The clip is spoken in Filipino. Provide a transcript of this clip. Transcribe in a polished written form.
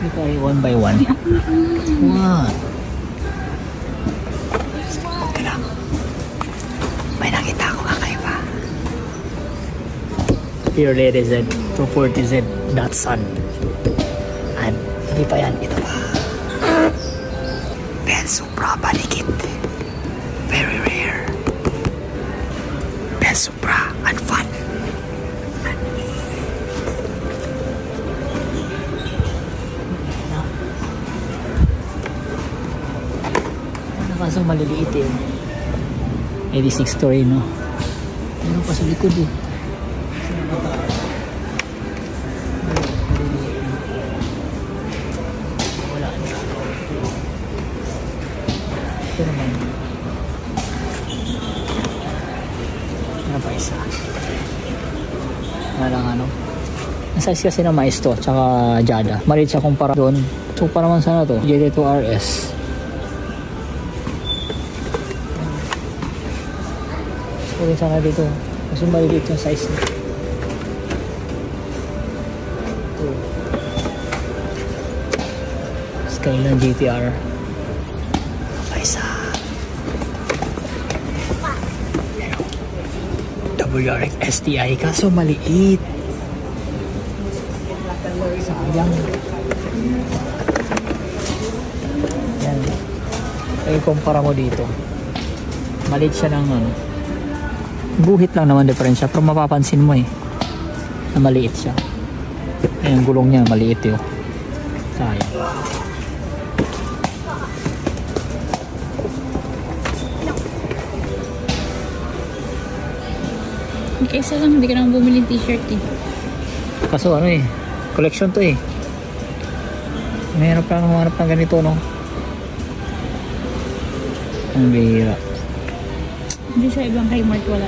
Ito ay 1 by 1. What? Okay lang. May nakita ako kakaiba. Here it is at 240Z Datsun. And hindi pa yan. Ito pa. Benz Supra panikit. Very rare. Benz Supra and fun. Kaso maliliit eh. 86 story, no? Meron pa sa likod eh. Wala na. Ito naman. Ano pa isa? Walang ano. Ang size kasi na mais to, tsaka Jada. Maliit siya kumpara doon. So para naman sana to, JD2 RS. Rin sana dito kasi maliliit yung size niya. Ito Skyline GTR paisa WRX STI kaso maliit, sayang yan. Ay kumpara mo dito, maliit siya ng ano, buhit lang naman diferensya, pero mapapansin mo eh na maliit siya. Yung gulong niya maliit yun. Sayang. Kaysa lang hindi ka naman bumili ng t-shirt eh. Kaso ano eh, collection to eh. Mayroon pa lang humanap ng ganito, no? Ang bihira. Hindi sa ibang Kmart wala.